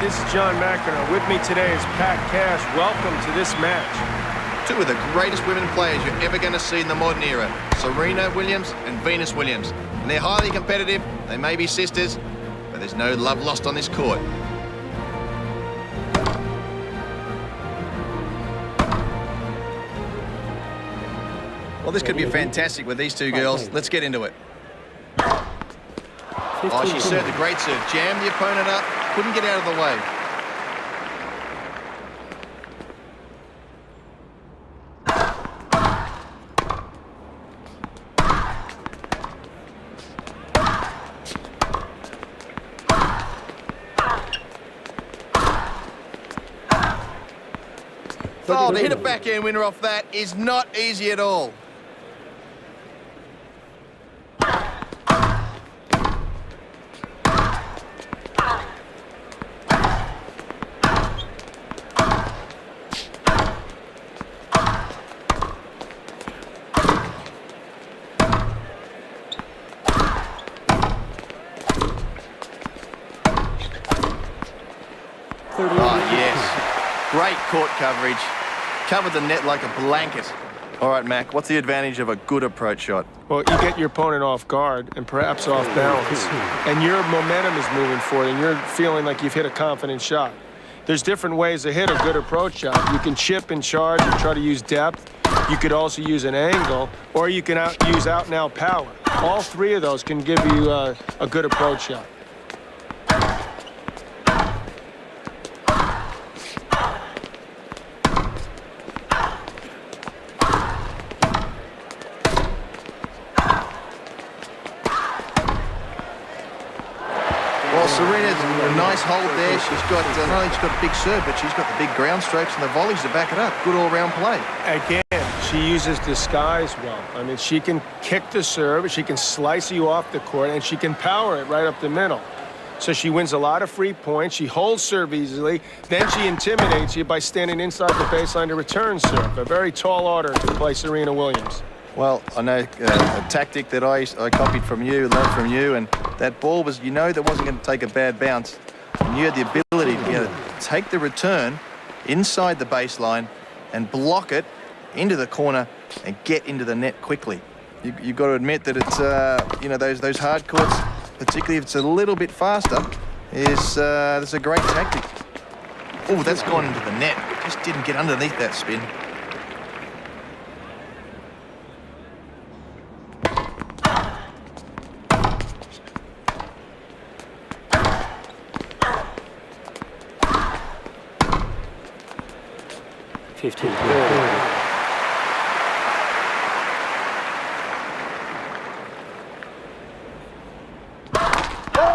this is John McEnroe. With me today is Pat Cash. Welcome to this match. Two of the greatest women players you're ever going to see in the modern era, Serena Williams and Venus Williams. And they're highly competitive, they may be sisters, but there's no love lost on this court. Well, this could be fantastic with these two girls. Let's get into it. Oh, she served a great serve. Jammed the opponent up, couldn't get out of the way. Oh, to hit a backhand winner off that is not easy at all. Oh, yes. Great court coverage. Covered the net like a blanket. All right, Mac, what's the advantage of a good approach shot? Well, you get your opponent off guard and perhaps off balance, and your momentum is moving forward, and you're feeling like you've hit a confident shot. There's different ways to hit a good approach shot. You can chip and charge and try to use depth. You could also use an angle, or you can use out-and-out power. All three of those can give you a good approach shot. Well, Serena's a nice hold there. She's got, not only she's got a big serve, but she's got the big ground strokes and the volleys to back it up. Good all-round play. Again, she uses disguise well. I mean, she can kick the serve, she can slice you off the court, and she can power it right up the middle. So she wins a lot of free points. She holds serve easily. Then she intimidates you by standing inside the baseline to return serve. A very tall order to play Serena Williams. Well, I know a tactic that I copied from you, learned from you, and that ball was, you know, that wasn't going to take a bad bounce. And you had the ability to take the return inside the baseline and block it into the corner and get into the net quickly. You've got to admit that it's, you know, those hard courts, particularly if it's a little bit faster, that's a great tactic. Oh, that's gone into the net. Just didn't get underneath that spin.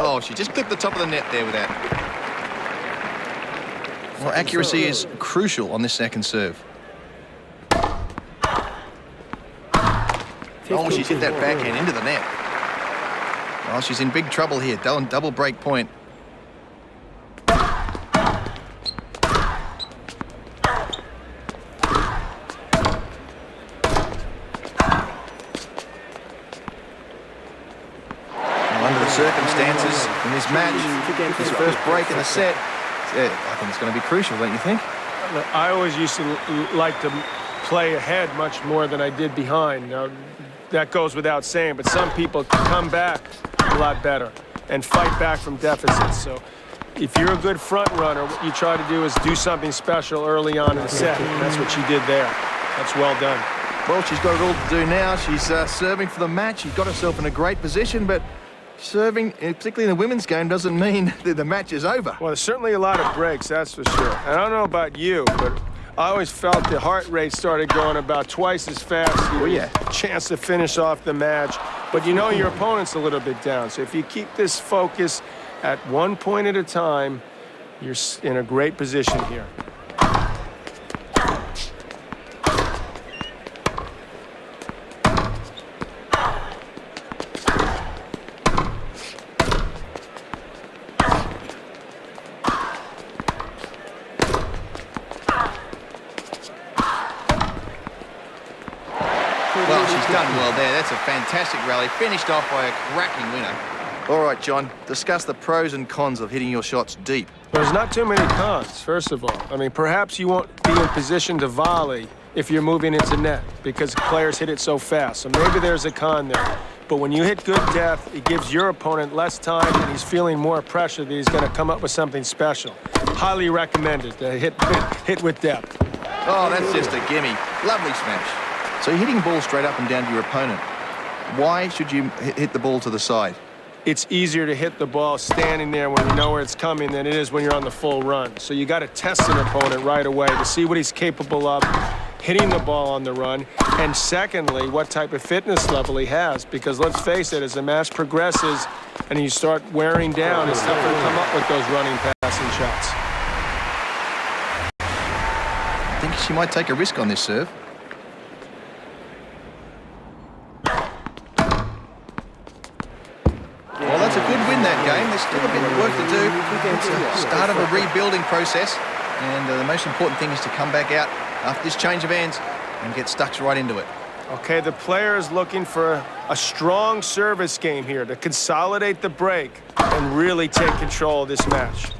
Oh, she just clipped the top of the net there with that. Well, accuracy is crucial on this second serve. Oh, she's hit that backhand into the net. Oh, she's in big trouble here. Double break point. Under the circumstances in this match, this first break in the set, I think it's going to be crucial, don't you think? I always used to like to play ahead much more than I did behind. Now, that goes without saying, but some people come back a lot better and fight back from deficits. So if you're a good front runner, what you try to do is do something special early on in the set, and that's what she did there. That's well done. Well, she's got it all to do now. She's serving for the match. She's got herself in a great position, but serving, particularly in the women's game, doesn't mean that the match is over. Well, there's certainly a lot of breaks, that's for sure. And I don't know about you, but I always felt the heart rate started going about twice as fast. Oh, yeah. Chance to finish off the match. But you know your opponent's a little bit down. So if you keep this focus at one point at a time, you're in a great position here. Well, she's done well there. That's a fantastic rally. Finished off by a cracking winner. All right, John, discuss the pros and cons of hitting your shots deep. There's not too many cons, first of all. I mean, perhaps you won't be in position to volley if you're moving into net because players hit it so fast. So maybe there's a con there. But when you hit good depth, it gives your opponent less time and he's feeling more pressure that he's going to come up with something special. Highly recommended to hit with depth. Oh, that's just a gimme. Lovely smash. So you're hitting balls straight up and down to your opponent. Why should you hit the ball to the side? It's easier to hit the ball standing there when you know where it's coming than it is when you're on the full run. So you got to test an opponent right away to see what he's capable of hitting the ball on the run, and secondly, what type of fitness level he has. Because let's face it, as the match progresses and you start wearing down, it's tougher to come up with those running passing shots. I think she might take a risk on this serve. Well, that's a good win that game. There's still a bit of work to do. It's the start of a rebuilding process, and the most important thing is to come back out after this change of hands and get stuck right into it. Okay, the player is looking for a strong service game here to consolidate the break and really take control of this match.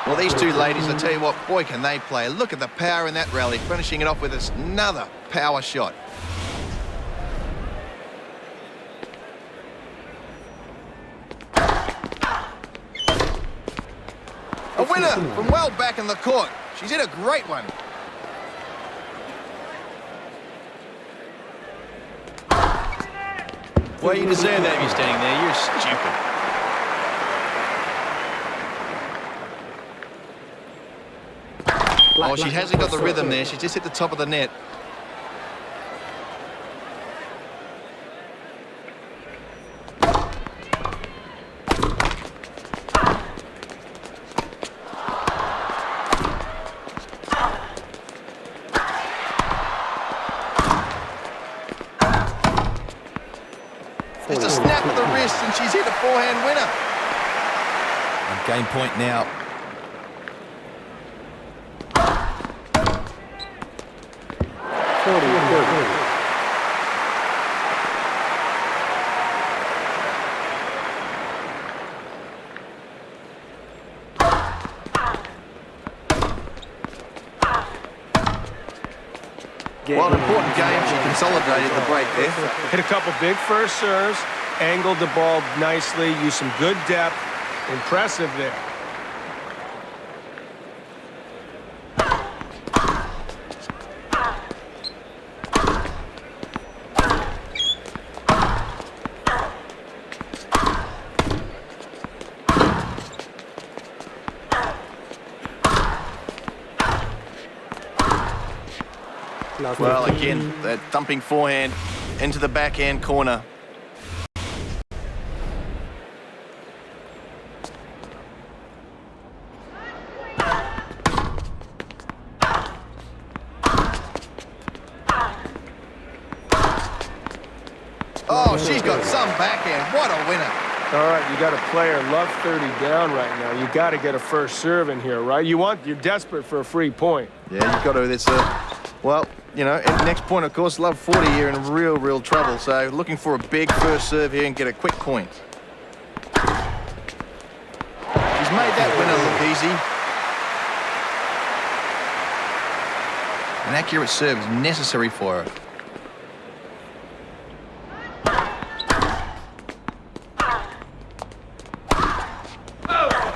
Well, these two ladies, I tell you what, boy, can they play. Look at the power in that rally, finishing it off with another power shot. A winner from well back in the court. She's hit a great one. Well, you deserve that if you're standing there. You're stupid. Oh, she hasn't got the rhythm there. She just hit the top of the net. Just a snap of the wrist, and she's hit a forehand winner. And game point now. Well, an important game. She consolidated the break there. Hit a couple big first serves, angled the ball nicely, used some good depth. Impressive there. Well, again, that thumping forehand into the backhand corner. Oh, she's got some backhand. What a winner. All right, you got a player love 30 down right now. You got to get a first serve in here, right? You're desperate for a free point. Yeah, you've got to. This, well, you know, at next point, of course, love 40 here in real trouble. So looking for a big first serve here and get a quick point. She's made that winner look easy. An accurate serve is necessary for her.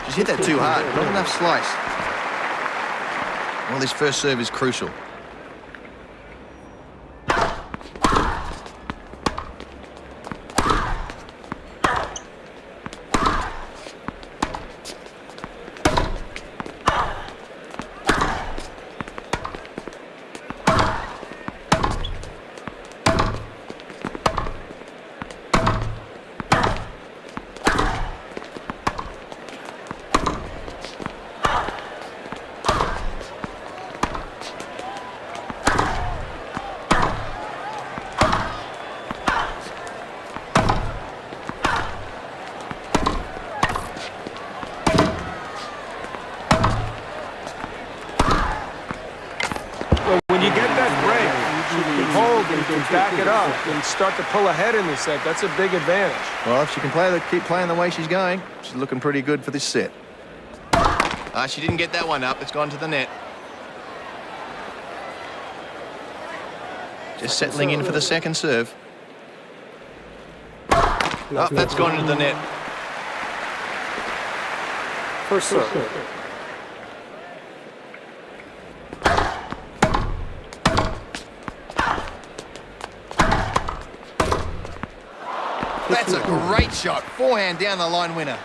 She's hit that too hard. Not enough slice. Well, this first serve is crucial. back it up and start to pull ahead in the set. That's a big advantage. Well, if she can keep playing the way she's going, she's looking pretty good for this set. She didn't get that one up. It's gone to the net. Just settling in for the second serve. Oh, that's gone into the net. First serve. That's a great shot. Forehand down the line winner.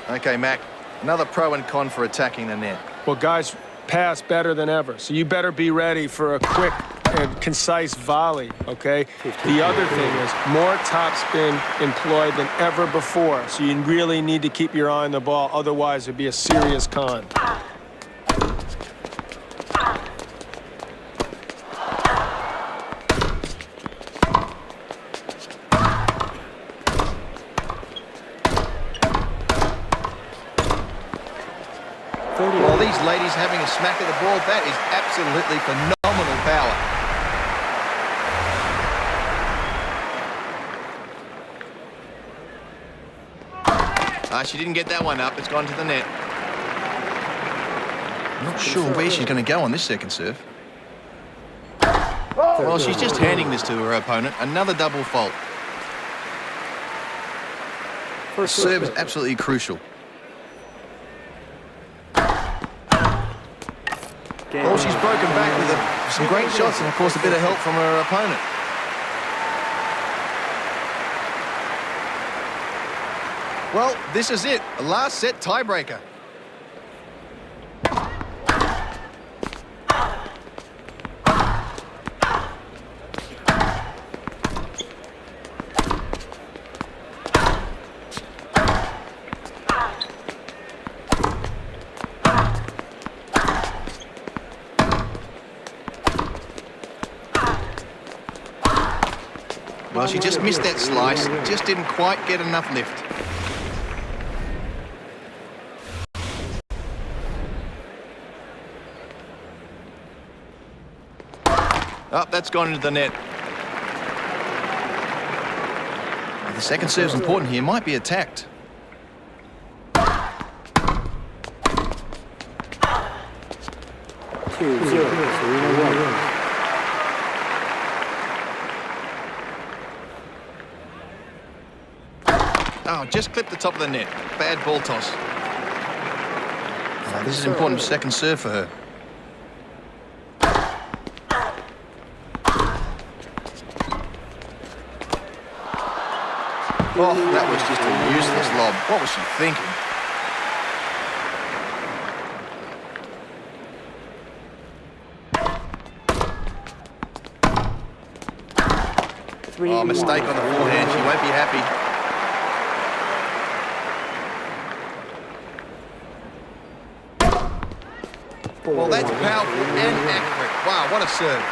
Okay, Mac. Another pro and con for attacking the net. Well, guys pass better than ever, so you better be ready for a quick and concise volley, okay? The other thing is more topspin employed than ever before, so you really need to keep your eye on the ball, otherwise it'd be a serious con. Well, these ladies having a smack at the ball, that is absolutely phenomenal power. She didn't get that one up. It's gone to the net. I'm not sure where she's going to go on this second serve. Well, she's just handing this to her opponent. Another double fault. First serve is absolutely crucial. Well, she's broken back with some great shots and, of course, a bit of help from her opponent. Well, this is it. A last set tiebreaker. Well, she just missed that slice, just didn't quite get enough lift. Oh, that's gone into the net. The second serve's important here, might be attacked. 2-0, Serena 1. Oh, just clipped the top of the net. Bad ball toss. Oh, this is an important second serve for her. Oh, that was just a useless lob. What was she thinking? Oh, mistake on the forehand. She won't be happy. Well, that's powerful and accurate. Wow, what a serve.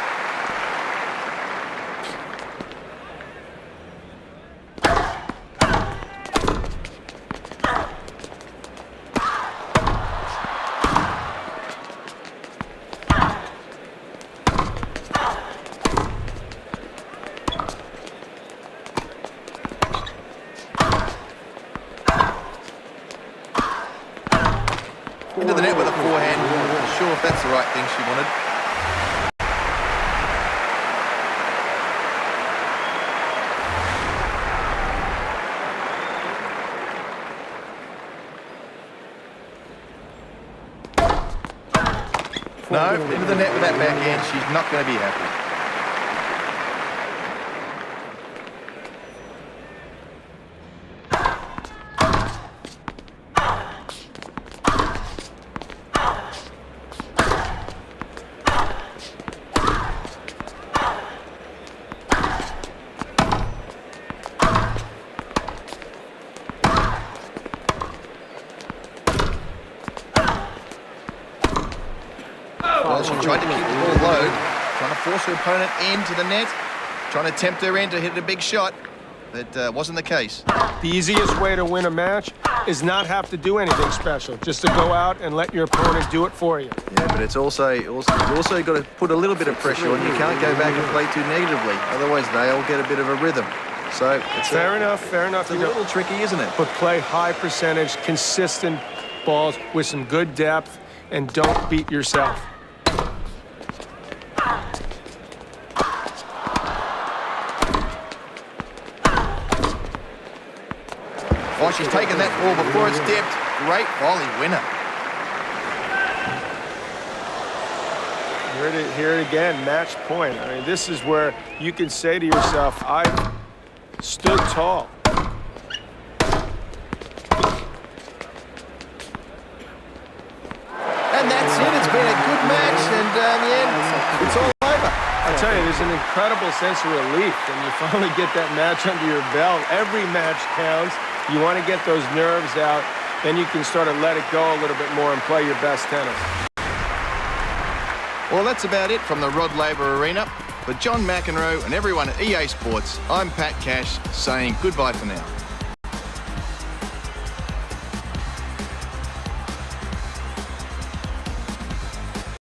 Into the net with a forehand. Not sure if that's the right thing she wanted. No, into the net with that backhand. She's not going to be happy. Well, she tried to keep the ball low, trying to force her opponent into the net, trying to tempt her in to hit a big shot. that wasn't the case. The easiest way to win a match is not have to do anything special, just to go out and let your opponent do it for you. Yeah, but it's also you also got to put a little bit of pressure on. You can't go back and play too negatively, otherwise they'll get a bit of a rhythm. So it's Fair enough. It's a little tricky, isn't it? But play high percentage, consistent balls with some good depth, and don't beat yourself. Oh, she's taken that ball before it's dipped. Great volley winner. Here it again, match point. I mean, this is where you can say to yourself, I've stood tall. And that's it. It's been a good match, and in the end, it's all over. I tell you, there's an incredible sense of relief when you finally get that match under your belt. Every match counts. You want to get those nerves out, then you can start to let it go a little bit more and play your best tennis. Well, that's about it from the Rod Laver Arena. For John McEnroe and everyone at EA Sports, I'm Pat Cash saying goodbye for now.